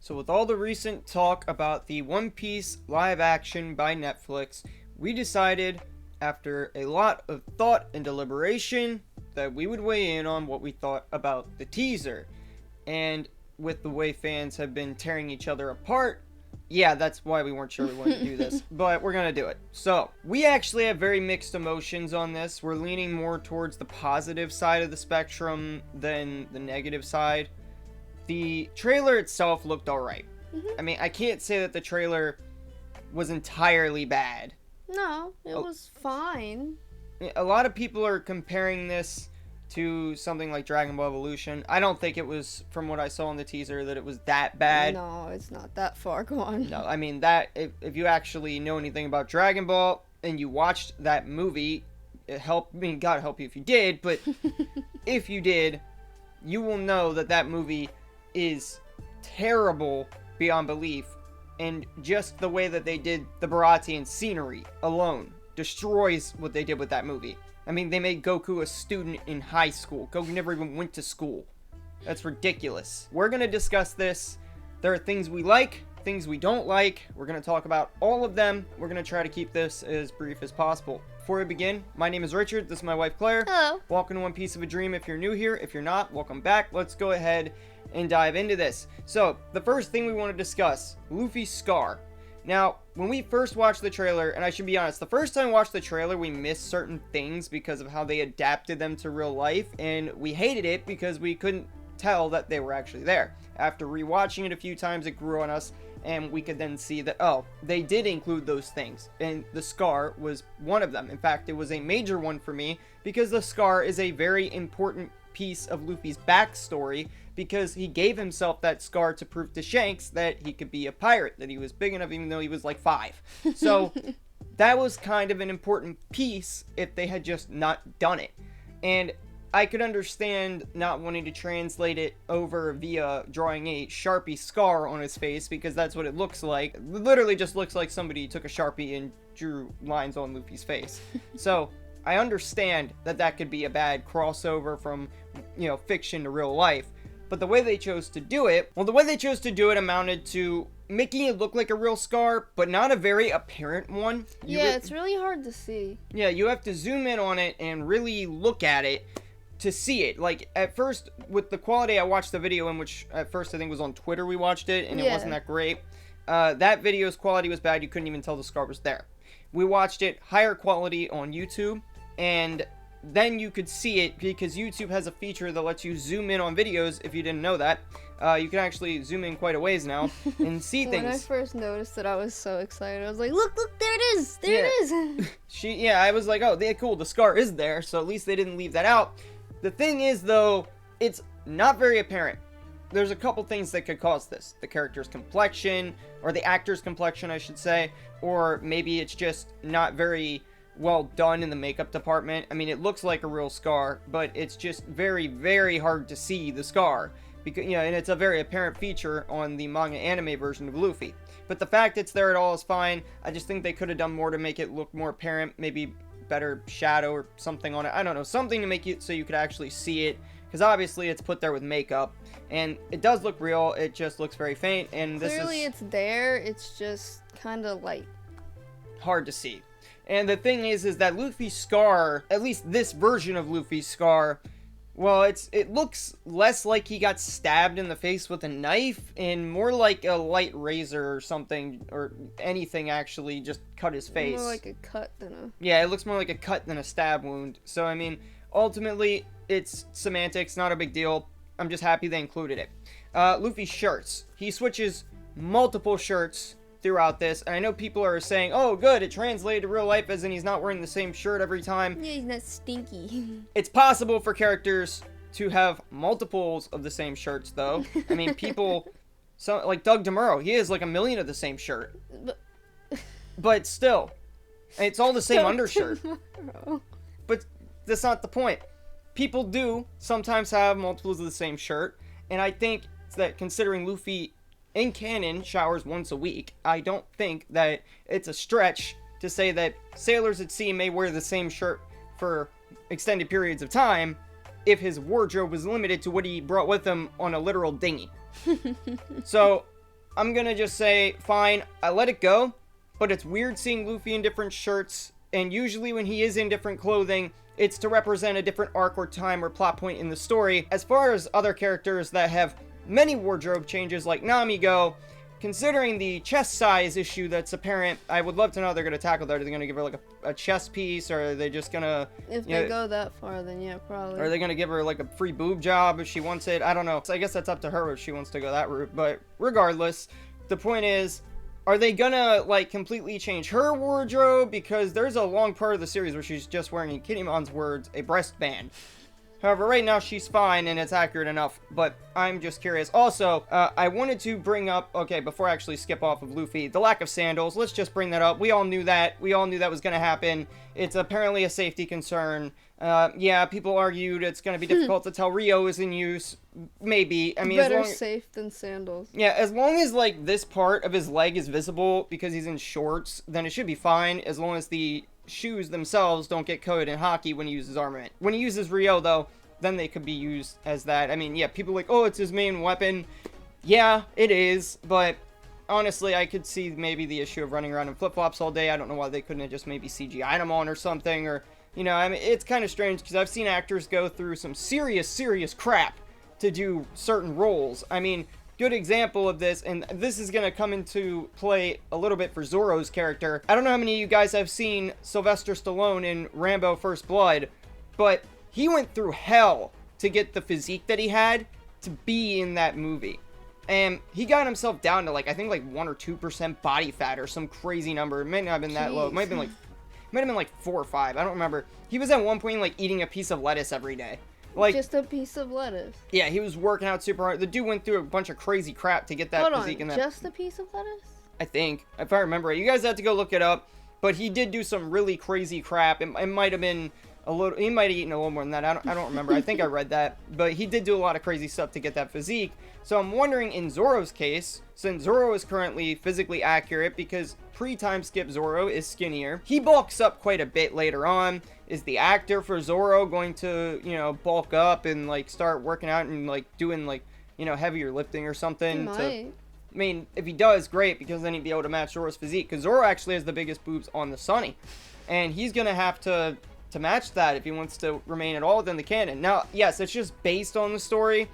So with all the recent talk about the One Piece live action by Netflix, we decided, after a lot of thought and deliberation, that we would weigh in on what we thought about the teaser. And with the way fans have been tearing each other apart, yeah, that's why we weren't sure we wanted to do this, but we're gonna do it. So, we actually have very mixed emotions on this. We're leaning more towards the positive side of the spectrum than the negative side. The trailer itself looked alright. I mean, I can't say that the trailer was entirely bad. No, it was fine. A lot of people are comparing this to something like Dragon Ball Evolution. I don't think it was, from what I saw in the teaser, that it was that bad. No, it's not that far gone. No, I mean, that, if you actually know anything about Dragon Ball and you watched that movie, God help you if you did, but if you did, you will know that movie is terrible beyond belief, and just the way that they did the Baratian scenery alone destroys what they did with that movie. I mean, they made Goku a student in high school. Goku never even went to school. That's ridiculous. We're gonna discuss this. There are things we like, things we don't like. We're gonna talk about all of them. We're gonna try to keep this as brief as possible. Before we begin, my name is Richard. This is my wife, Claire. Hello. Welcome to One Piece of a Dream if you're new here. If you're not, welcome back. Let's go ahead and dive into this. So, the first thing we want to discuss, Luffy's scar. Now, when we first watched the trailer, and I should be honest, the first time we watched the trailer, we missed certain things because of how they adapted them to real life, and we hated it because we couldn't tell that they were actually there. After rewatching it a few times, it grew on us, and we could then see that, oh, they did include those things, and the scar was one of them. In fact, it was a major one for me, because the scar is a very important piece of Luffy's backstory, because he gave himself that scar to prove to Shanks that he could be a pirate, that he was big enough even though he was like 5. So that was kind of an important piece if they had just not done it. And I could understand not wanting to translate it over via drawing a Sharpie scar on his face, because that's what it looks like. It literally just looks like somebody took a Sharpie and drew lines on Luffy's face. So I understand that could be a bad crossover from, fiction to real life. But the way they chose to do it, amounted to making it look like a real scar, but not a very apparent one. It's really hard to see. Yeah, you have to zoom in on it and really look at it to see it. Like, at first, with the quality I watched the video in, which at first I think was on Twitter we watched it, and it wasn't that great. That video's quality was bad. You couldn't even tell the scar was there. We watched it higher quality on YouTube, and then you could see it because YouTube has a feature that lets you zoom in on videos. If you didn't know that, you can actually zoom in quite a ways now and see things. When I first noticed it, I was so excited. I was like, look, there it is. There it is. I was like, oh, cool. The scar is there. So at least they didn't leave that out. The thing is, though, it's not very apparent. There's a couple things that could cause this. The character's complexion, or the actor's complexion, I should say. Or maybe it's just not very well done in the makeup department. I mean, it looks like a real scar, but it's just very, very hard to see the scar, because and it's a very apparent feature on the manga anime version of Luffy. But the fact it's there at all is fine. I just think they could have done more to make it look more apparent, maybe better shadow or something on it. I don't know, something to make it so you could actually see it, because obviously it's put there with makeup, and it does look real. It just looks very faint, and clearly it's there. It's just kind of light, hard to see. And the thing is that Luffy's scar, at least this version of Luffy's scar, well, it looks less like he got stabbed in the face with a knife, and more like a light razor or something, or anything actually just cut his face. More like a cut than a... Yeah, it looks more like a cut than a stab wound. So, I mean, ultimately, it's semantics, not a big deal. I'm just happy they included it. Luffy's shirts. He switches multiple shirts throughout this, and I know people are saying, oh good, it translated to real life as in he's not wearing the same shirt every time. Yeah, he's not stinky. It's possible for characters to have multiples of the same shirts, though. I mean, people, like Doug DeMuro, he has like a million of the same shirt. But still, it's all the same undershirt. But that's not the point. People do sometimes have multiples of the same shirt, and I think that considering Luffy in canon showers once a week, I don't think that it's a stretch to say that sailors at sea may wear the same shirt for extended periods of time if his wardrobe was limited to what he brought with him on a literal dinghy. So I'm gonna just say, fine, I let it go, but it's weird seeing Luffy in different shirts, and usually when he is in different clothing, it's to represent a different arc or time or plot point in the story. As far as other characters that have many wardrobe changes like Nami go, considering the chest size issue that's apparent, I would love to know how they're going to tackle that. Are they going to give her like a chest piece, or are they just going to... If they go that far, then yeah, probably. Are they going to give her like a free boob job if she wants it? I don't know. So I guess that's up to her if she wants to go that route. But regardless, the point is, are they going to like completely change her wardrobe? Because there's a long part of the series where she's just wearing, in Kittymon's words, a breast band. However, right now she's fine and it's accurate enough, but I'm just curious. Also, I wanted to bring up, okay, before I actually skip off of Luffy, the lack of sandals. Let's just bring that up. We all knew that. We all knew that was going to happen. It's apparently a safety concern. Yeah, people argued it's going to be difficult to tell Rio is in use. Maybe. I mean, better safe than sandals. Yeah, as long as, like, this part of his leg is visible because he's in shorts, then it should be fine, as long as the shoes themselves don't get coated in hockey when he uses armament. When he uses Rio, though, then they could be used as that. I mean, yeah, people are like, oh, it's his main weapon. Yeah, it is, but honestly, I could see maybe the issue of running around in flip-flops all day. I don't know why they couldn't have just maybe CGI'd him on or something, or, you know, I mean, it's kind of strange, because I've seen actors go through some serious crap to do certain roles. I mean, good example of this, and this is going to come into play a little bit for Zoro's character. I don't know how many of you guys have seen Sylvester Stallone in Rambo First Blood, but he went through hell to get the physique that he had to be in that movie. And he got himself down to, like, I think, like, 1 or 2% body fat or some crazy number. It might not have been that low. It might have been, like, 4 or 5. I don't remember. He was at one point, like, eating a piece of lettuce every day. Like, just a piece of lettuce. Yeah, he was working out super hard. The dude went through a bunch of crazy crap to get that physique in that. Just a piece of lettuce? I think, if I remember it. You guys have to go look it up. But he did do some really crazy crap. It might have been a little. He might have eaten a little more than that. I don't remember. I think I read that. But he did do a lot of crazy stuff to get that physique. So I'm wondering, in Zoro's case, since Zoro is currently physically accurate, because pre-time skip Zoro is skinnier, he bulks up quite a bit later on. Is the actor for Zoro going to, you know, bulk up and, like, start working out and, like, doing, like, you know, heavier lifting or something? He might. I mean, if he does, great, because then he'd be able to match Zoro's physique, because Zoro actually has the biggest boobs on the Sunny. And he's going to have to match that if he wants to remain at all within the canon. Now, yes, it's just based on the story,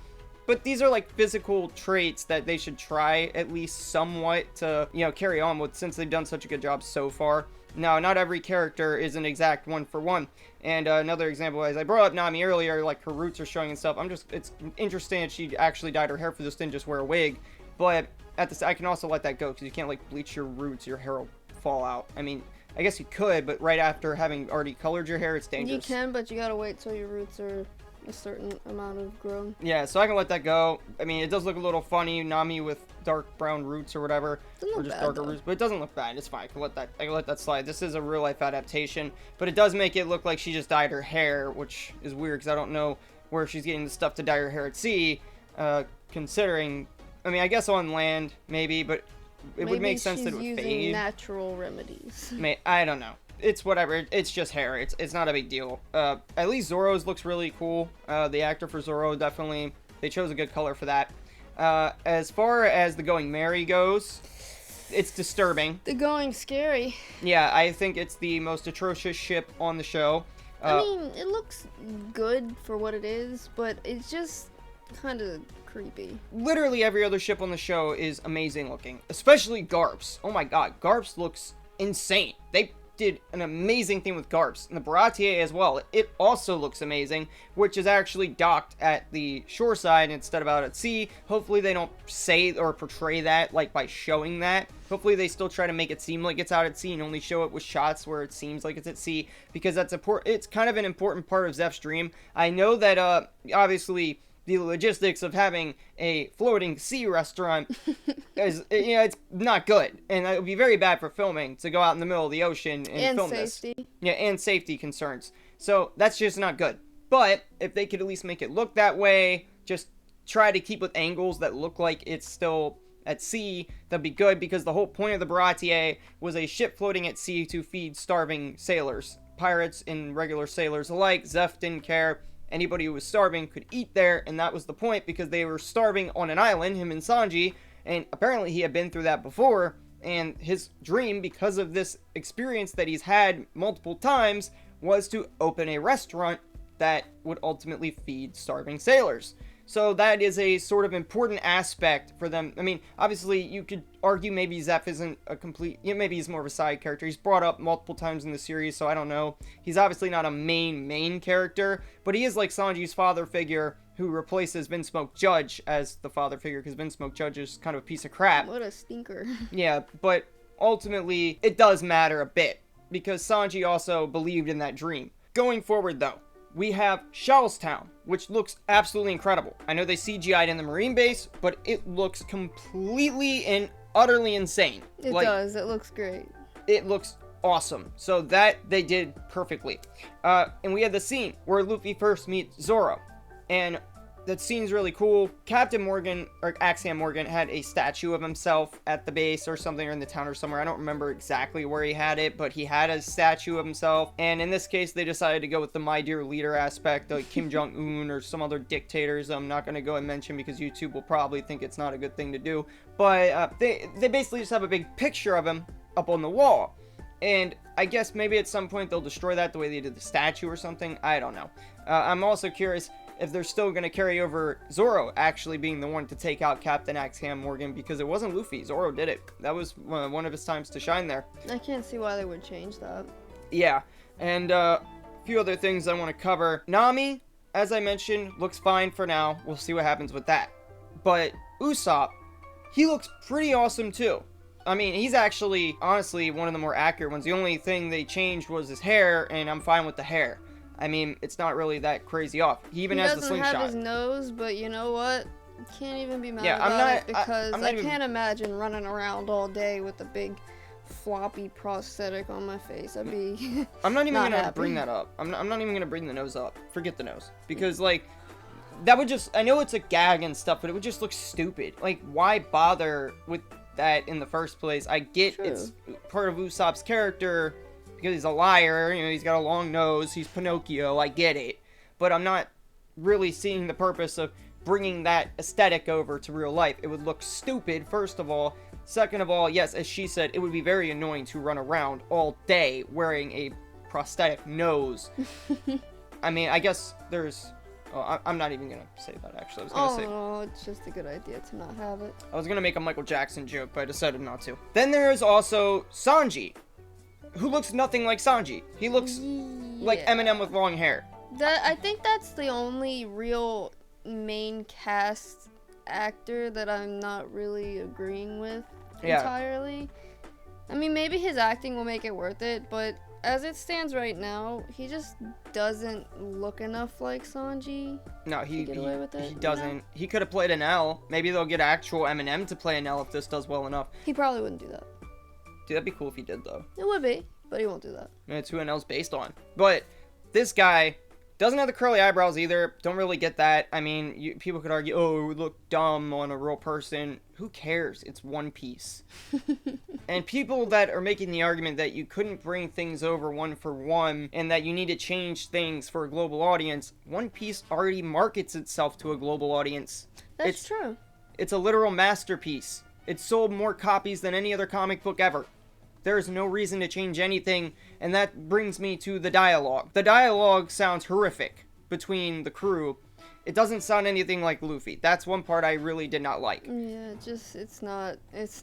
but these are, like, physical traits that they should try at least somewhat to, you know, carry on with, since they've done such a good job so far. Now, not every character is an exact one-for-one. And another example, as I brought up Nami earlier, like, her roots are showing and stuff. It's interesting that she actually dyed her hair for this, didn't just wear a wig. But I can also let that go, because you can't, like, bleach your roots, your hair will fall out. I mean, I guess you could, but right after having already colored your hair, it's dangerous. You can, but you gotta wait till your roots are a certain amount of grown. Yeah, so I can let that go. I mean, it does look a little funny, Nami with dark brown roots or whatever, or just darker roots, but it doesn't look bad. It's fine. I can let that slide. This is a real life adaptation, but it does make it look like she just dyed her hair, which is weird because I don't know where she's getting the stuff to dye her hair at sea. Considering, I mean, I guess on land maybe, but it would make sense that it would fade. Maybe she's using natural remedies. I don't know. It's whatever. It's just hair. It's not a big deal. At least Zoro's looks really cool. The actor for Zoro, definitely, they chose a good color for that. As far as the Going Merry goes, it's disturbing. The Going Scary. Yeah, I think it's the most atrocious ship on the show. I mean, it looks good for what it is, but it's just kind of creepy. Literally every other ship on the show is amazing looking, especially Garp's. Oh my god, Garp's looks insane. They did an amazing thing with Garp's, and the Baratier as well. It also looks amazing, which is actually docked at the shore side instead of out at sea. Hopefully they don't say or portray that, like, by showing that. Hopefully they still try to make it seem like it's out at sea and only show it with shots where it seems like it's at sea, because that's it's kind of an important part of Zeph's dream. I know that, obviously, the logistics of having a floating sea restaurant is, you know, it's not good, and it would be very bad for filming to go out in the middle of the ocean and film safety. this. Yeah, and safety concerns. So that's just not good. But if they could at least make it look that way, just try to keep with angles that look like it's still at sea, that'd be good, because the whole point of the Baratier was a ship floating at sea to feed starving sailors, pirates and regular sailors alike. Zeph didn't care. Anybody who was starving could eat there, and that was the point, because they were starving on an island, him and Sanji, And apparently he had been through that before, and his dream, because of this experience that he's had multiple times, was to open a restaurant that would ultimately feed starving sailors. So that is a sort of important aspect for them. I mean, obviously, you could argue maybe Zeph isn't a complete... maybe he's more of a side character. He's brought up multiple times in the series, so I don't know. He's obviously not a main character, but he is like Sanji's father figure, who replaces Vinsmoke Judge as the father figure, because Vinsmoke Judge is kind of a piece of crap. What a stinker. Yeah, but ultimately, it does matter a bit, because Sanji also believed in that dream. Going forward, though, we have Charlestown, which looks absolutely incredible. I know they CGI'd in the Marine base, but it looks completely and utterly insane. It does. It looks great. It looks awesome. So that they did perfectly. And we had the scene where Luffy first meets Zoro. And that scene's really cool. Captain Morgan, or Axiom Morgan, had a statue of himself at the base or something, or in the town or somewhere. I don't remember exactly where he had it, but he had a statue of himself. And in this case, they decided to go with the My Dear Leader aspect, like Kim Jong-un or some other dictators I'm not going to go and mention because YouTube will probably think it's not a good thing to do. But they basically just have a big picture of him up on the wall. And I guess maybe at some point they'll destroy that the way they did the statue or something. I don't know. I'm also curious if they're still going to carry over Zoro actually being the one to take out Captain Axiom Morgan, because it wasn't Luffy. Zoro did it. That was one of his times to shine there. I can't see why they would change that. Yeah, and a few other things I want to cover. Nami, as I mentioned, looks fine for now. We'll see what happens with that. But Usopp, he looks pretty awesome too. I mean, he's actually, honestly, one of the more accurate ones. The only thing they changed was his hair, and I'm fine with the hair. I mean, it's not really that crazy off. He even has the slingshot. He doesn't have his nose, but you know what? Can't even be mad about it, because I can't imagine running around all day with a big floppy prosthetic on my face. I'd be I'm not even gonna bring that up. I'm not even gonna bring the nose up. Forget the nose. Because, like, that would just... I know it's a gag and stuff, but it would just look stupid. Like, why bother with that in the first place? I get it's part of Usopp's character... because he's a liar, you know, he's got a long nose, he's Pinocchio, I get it. But I'm not really seeing the purpose of bringing that aesthetic over to real life. It would look stupid, first of all. Second of all, yes, as she said, it would be very annoying to run around all day wearing a prosthetic nose. I mean, I guess there's... Oh, I'm not even gonna say that, actually. I was gonna say... Oh, it's just a good idea to not have it. I was gonna make a Michael Jackson joke, but I decided not to. Then there is also Sanji, who looks nothing like Sanji. He looks like Eminem with long hair. I think that's the only real main cast actor that I'm not really agreeing with entirely. I mean, maybe his acting will make it worth it, but as it stands right now, he just doesn't look enough like Sanji. No, he doesn't. You know? He could have played an L. Maybe they'll get actual Eminem to play an L if this does well enough. He probably wouldn't do that. Dude, that'd be cool if he did, though. It would be, but he won't do that. And it's who NL's based on. But this guy doesn't have the curly eyebrows either. Don't really get that. I mean, people could argue, oh, it would look dumb on a real person. Who cares? It's One Piece. And people that are making the argument that you couldn't bring things over one for one and that you need to change things for a global audience, One Piece already markets itself to a global audience. That's true. It's a literal masterpiece. It's sold more copies than any other comic book ever. There is no reason to change anything, and that brings me to the dialogue. The dialogue sounds horrific between the crew. It doesn't sound anything like Luffy. That's one part I really did not like. Yeah, it's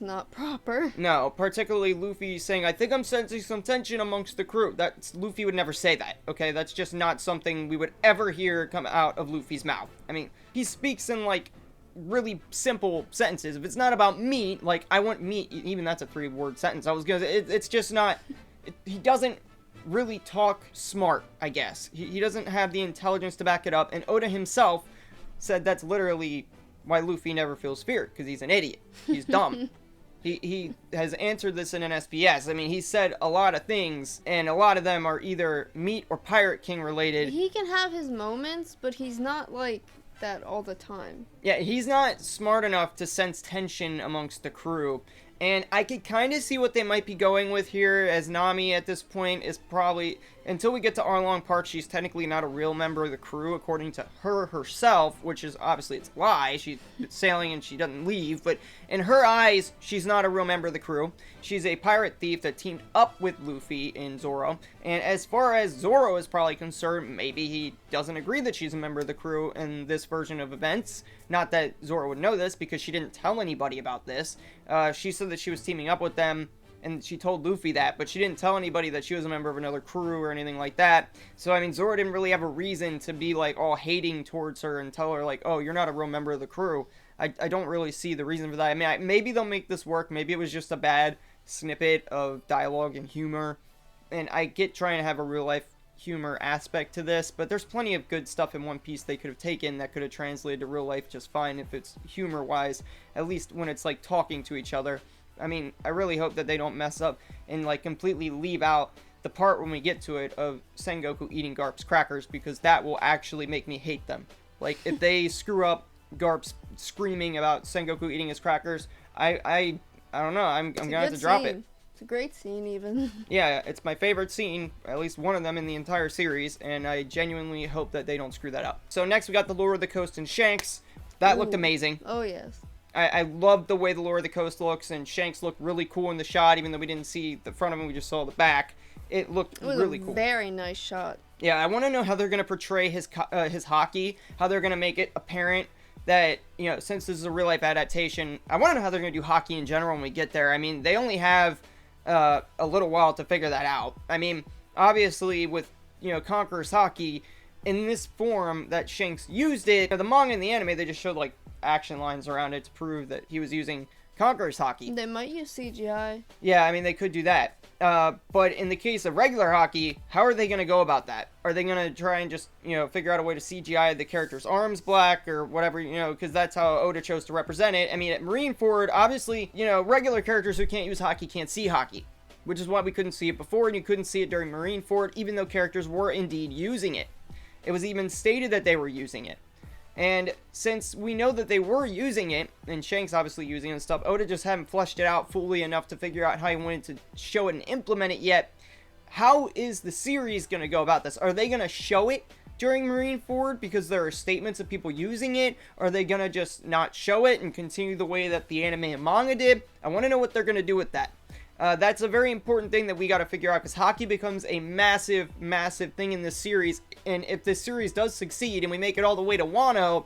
not proper. No, particularly Luffy saying, I think I'm sensing some tension amongst the crew. Luffy would never say that, okay? That's just not something we would ever hear come out of Luffy's mouth. I mean, he speaks in, like, really simple sentences. If it's not about meat, like, I want meat, even that's a 3-word sentence. I was gonna say, it's just not, he doesn't really talk smart, I guess. He doesn't have the intelligence to back it up, and Oda himself said that's literally why Luffy never feels fear, because he's an idiot. He's dumb. He has answered this in an SBS. I mean, he said a lot of things, and a lot of them are either Meat or Pirate King related. He can have his moments, but he's not like that all the time. Yeah, he's not smart enough to sense tension amongst the crew. And I could kind of see what they might be going with here, as Nami at this point is probably, until we get to Arlong Park, she's technically not a real member of the crew, according to her herself, which is obviously it's a lie. She's sailing and she doesn't leave, but in her eyes, she's not a real member of the crew. She's a pirate thief that teamed up with Luffy and Zoro. And as far as Zoro is probably concerned, maybe he doesn't agree that she's a member of the crew in this version of events. Not that Zoro would know this, because she didn't tell anybody about this. She said that she was teaming up with them, and she told Luffy that, but she didn't tell anybody that she was a member of another crew or anything like that. So, I mean, Zoro didn't really have a reason to be, like, all hating towards her and tell her, like, oh, you're not a real member of the crew. I don't really see the reason for that. I mean, maybe they'll make this work. Maybe it was just a bad snippet of dialogue and humor. And I get trying to have a real-life humor aspect to this, but there's plenty of good stuff in One Piece they could have taken that could have translated to real life just fine if it's humor-wise, at least when it's, like, talking to each other. I mean, I really hope that they don't mess up and, like, completely leave out the part when we get to it of Sengoku eating Garp's crackers, because that will actually make me hate them. Like, if they screw up Garp's screaming about Sengoku eating his crackers, I don't know, I'm gonna have to drop it. It's a great scene, even. Yeah, it's my favorite scene, at least one of them in the entire series, and I genuinely hope that they don't screw that up. So next we got the Lure of the Coast and Shanks. That looked amazing. Oh, yes. I love the way the Lure of the Coast looks, and Shanks looked really cool in the shot, even though we didn't see the front of him, we just saw the back. It looked really cool. Very nice shot. Yeah, I want to know how they're going to portray his hockey, how they're going to make it apparent that, you know, since this is a real-life adaptation, I want to know how they're going to do hockey in general when we get there. I mean, they only have a little while to figure that out. I mean, obviously, with, you know, Conqueror's hockey, in this form that Shanks used it, the manga and the anime, they just showed, like, action lines around it to prove that he was using Conqueror's hockey. They might use CGI. Yeah, I mean, they could do that. But in the case of regular hockey, how are they going to go about that? Are they going to try and just, you know, figure out a way to CGI the character's arms black or whatever, you know, because that's how Oda chose to represent it. I mean, at Marineford, obviously, you know, regular characters who can't use hockey can't see hockey, which is why we couldn't see it before, and you couldn't see it during Marineford, even though characters were indeed using it. It was even stated that they were using it. And since we know that they were using it, and Shanks obviously using it and stuff, Oda just hadn't fleshed it out fully enough to figure out how he wanted to show it and implement it yet. How is the series going to go about this? Are they going to show it during Marineford because there are statements of people using it? Or are they going to just not show it and continue the way that the anime and manga did? I want to know what they're going to do with that. That's a very important thing that we got to figure out, because hockey becomes a massive, massive thing in this series, and if this series does succeed and we make it all the way to Wano,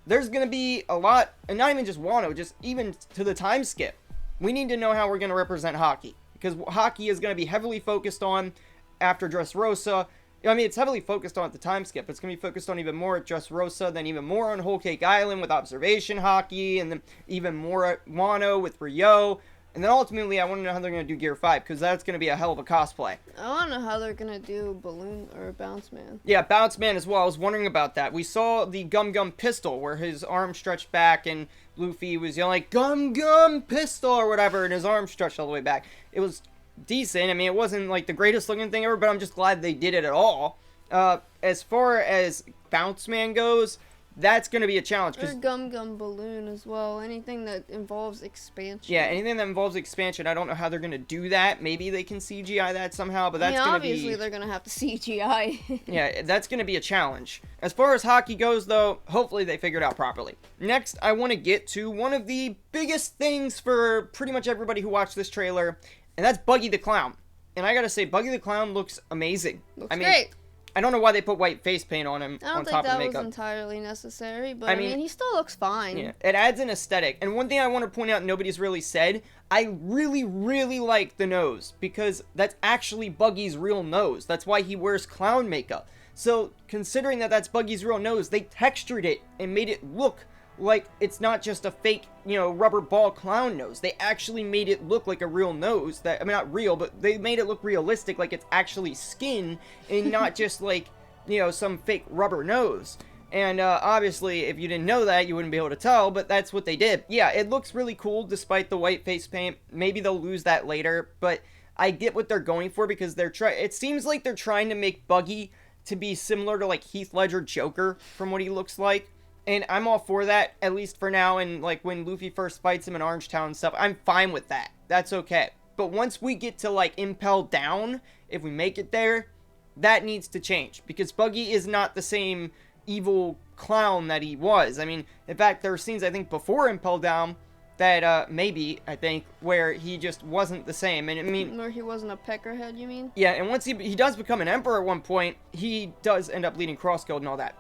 there's going to be a lot, and not even just Wano, just even to the time skip. We need to know how we're going to represent hockey, because hockey is going to be heavily focused on after Dressrosa. I mean, it's heavily focused on at the time skip. It's going to be focused on even more at Dressrosa, then even more on Whole Cake Island with observation hockey, and then even more at Wano with Rio. And then ultimately, I want to know how they're going to do Gear 5, because that's going to be a hell of a cosplay. I want to know how they're going to do Balloon or Bounce Man. Yeah, Bounce Man as well. I was wondering about that. We saw the Gum Gum Pistol, where his arm stretched back, and Luffy was yelling, like, Gum Gum Pistol, or whatever, and his arm stretched all the way back. It was decent. I mean, it wasn't, like, the greatest looking thing ever, but I'm just glad they did it at all. As far as Bounce Man goes, that's going to be a challenge. Or Gum Gum Balloon as well. Anything that involves expansion. Yeah, anything that involves expansion. I don't know how they're going to do that. Maybe they can CGI that somehow, but that's going to be... obviously they're going to have to CGI. Yeah, that's going to be a challenge. As far as hockey goes, though, hopefully they figured out properly. Next, I want to get to one of the biggest things for pretty much everybody who watched this trailer, and that's Buggy the Clown. And I got to say, Buggy the Clown looks amazing. Looks great. I don't know why they put white face paint on him on top of makeup. I don't think that was entirely necessary, but I mean, he still looks fine. Yeah, it adds an aesthetic. And one thing I want to point out nobody's really said, I really, really like the nose, because that's actually Buggy's real nose. That's why he wears clown makeup. So, considering that that's Buggy's real nose, they textured it and made it look like it's not just a fake, you know, rubber ball clown nose. They actually made it look like a real nose. That, I mean, not real, but they made it look realistic, like it's actually skin and not just like, you know, some fake rubber nose. And obviously, if you didn't know that, you wouldn't be able to tell, but that's what they did. Yeah, it looks really cool despite the white face paint. Maybe they'll lose that later, but I get what they're going for, because it seems like they're trying to make Buggy to be similar to like Heath Ledger Joker from what he looks like. And I'm all for that, at least for now, and like when Luffy first fights him in Orangetown and stuff, I'm fine with that. That's okay. But once we get to like Impel Down, if we make it there, that needs to change. Because Buggy is not the same evil clown that he was. I mean, in fact, there are scenes, I think, before Impel Down that, I think, where he just wasn't the same. And I mean... Where he wasn't a peckerhead, you mean? Yeah, and once he does become an emperor at one point, he does end up leading Cross Guild and all that.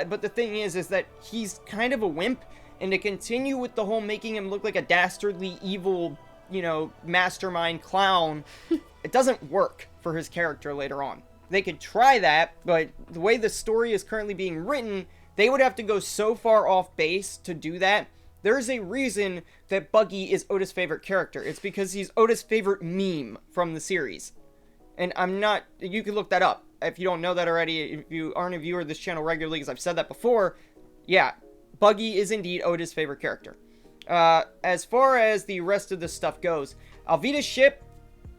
But the thing is that he's kind of a wimp, and to continue with the whole making him look like a dastardly, evil, you know, mastermind clown, it doesn't work for his character later on. They could try that, but the way the story is currently being written, they would have to go so far off base to do that. There's a reason that Buggy is Oda's favorite character. It's because he's Oda's favorite meme from the series. And you can look that up if you don't know that already, if you aren't a viewer of this channel regularly, because I've said that before. Yeah, Buggy is indeed Oda's favorite character. As far as the rest of the stuff goes, Alvida's ship,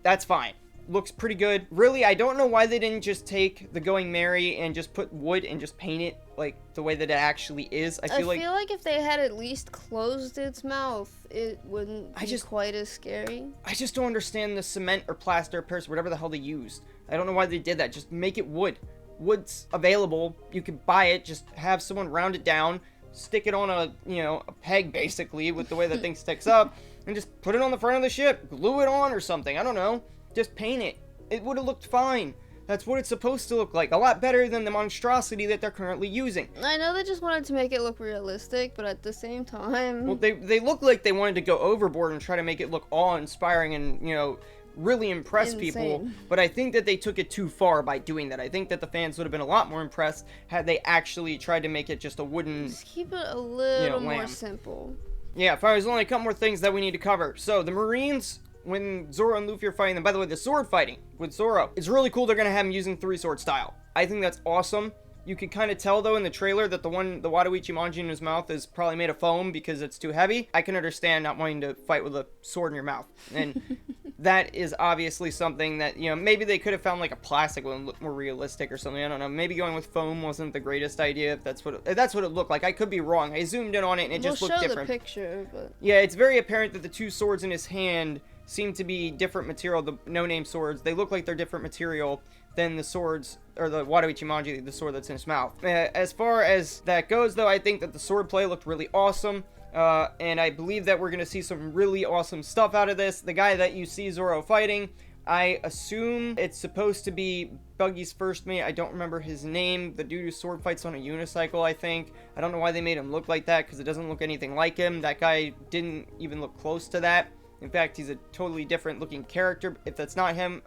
that's fine. Looks pretty good. Really, I don't know why they didn't just take the Going Merry and just put wood and just paint it like the way that it actually is. I feel like if they had at least closed its mouth, it wouldn't be quite as scary. I just don't understand the cement or plaster or Paris, whatever the hell they used. I don't know why they did that. Just make it wood. Wood's available. You can buy it. Just have someone round it down, stick it on a peg basically with the way that thing sticks up, and just put it on the front of the ship. Glue it on or something. I don't know. Just paint it. It would have looked fine. That's what it's supposed to look like. A lot better than the monstrosity that they're currently using. I know they just wanted to make it look realistic, but at the same time... Well, they look like they wanted to go overboard and try to make it look awe-inspiring and, really impress people. But I think that they took it too far by doing that. I think that the fans would have been a lot more impressed had they actually tried to make it just a wooden... Just keep it a little more simple. Yeah, there's only a couple more things that we need to cover. So, the Marines... When Zoro and Luffy are fighting them, by the way, the sword fighting with Zoro, it's really cool they're going to have him using 3-sword style. I think that's awesome. You can kind of tell, though, in the trailer that the Watawichi Manji in his mouth is probably made of foam because it's too heavy. I can understand not wanting to fight with a sword in your mouth. And that is obviously something that, maybe they could have found like a plastic one look more realistic or something. I don't know. Maybe going with foam wasn't the greatest idea if that's what it looked like. I could be wrong. I zoomed in on it and it just looked different. We'll show the picture, but... Yeah, it's very apparent that the two swords in his hand seem to be different material. The no-name swords, they look like they're different material than the swords, or the Watawichi Manji, the sword that's in his mouth. As far as that goes, though, I think that the sword play looked really awesome, and I believe that we're going to see some really awesome stuff out of this. The guy that you see Zoro fighting, I assume it's supposed to be Buggy's first mate. I don't remember his name. The dude who sword fights on a unicycle, I think. I don't know why they made him look like that, because it doesn't look anything like him. That guy didn't even look close to that. In fact, he's a totally different looking character. If that's not him,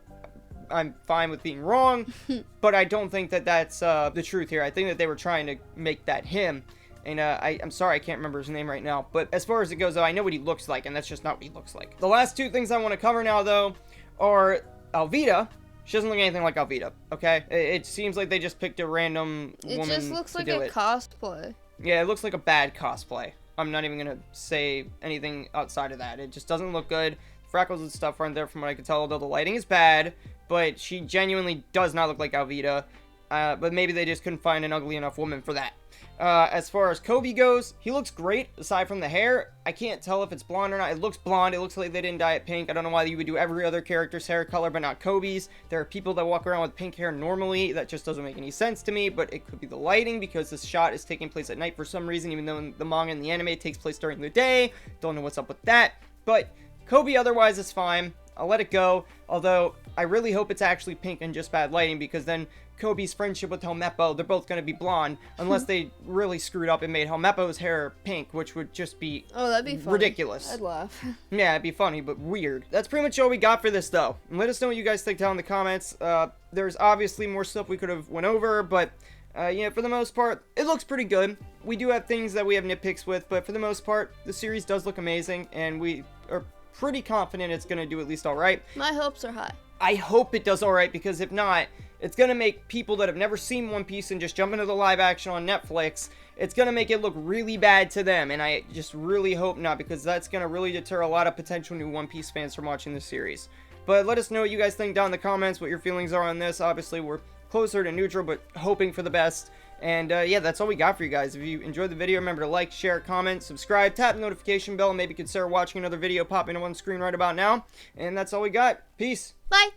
I'm fine with being wrong, but I don't think that that's the truth here. I think that they were trying to make that him, and I'm sorry I can't remember his name right now, but as far as it goes, though, I know what he looks like, and that's just not what he looks like. The last two things I want to cover now, though, are Alvida. She doesn't look anything like Alvida, okay? It seems like they just picked a random woman. It just looks like a cosplay. Yeah, it looks like a bad cosplay. I'm not even gonna say anything outside of that. It just doesn't look good. Freckles and stuff aren't there from what I can tell, although the lighting is bad, but she genuinely does not look like Alvida. But maybe they just couldn't find an ugly enough woman for that. As far as Coby goes, he looks great, aside from the hair. I can't tell if it's blonde or not. It looks blonde. It looks like they didn't dye it pink. I don't know why you would do every other character's hair color, but not Coby's. There are people that walk around with pink hair normally. That just doesn't make any sense to me, but it could be the lighting, because this shot is taking place at night for some reason, even though in the manga and the anime it takes place during the day. Don't know what's up with that. But Coby otherwise is fine. I'll let it go, although I really hope it's actually pink and just bad lighting, because then Coby's friendship with Helmeppo, they're both going to be blonde, unless they really screwed up and made Helmeppo's hair pink, which would just be that'd be funny. Ridiculous. I'd laugh. Yeah, it'd be funny, but weird. That's pretty much all we got for this, though. And let us know what you guys think down in the comments. There's obviously more stuff we could have went over, but for the most part, it looks pretty good. We do have things that we have nitpicks with, but for the most part, the series does look amazing, and we are pretty confident it's going to do at least alright. My hopes are high. I hope it does alright, because if not, it's going to make people that have never seen One Piece and just jump into the live action on Netflix, it's going to make it look really bad to them, and I just really hope not, because that's going to really deter a lot of potential new One Piece fans from watching this series. But let us know what you guys think down in the comments, what your feelings are on this. Obviously, we're closer to neutral, but hoping for the best. And yeah, that's all we got for you guys. If you enjoyed the video, remember to like, share, comment, subscribe, tap the notification bell, and maybe consider watching another video popping up on screen right about now. And that's all we got. Peace. Bye.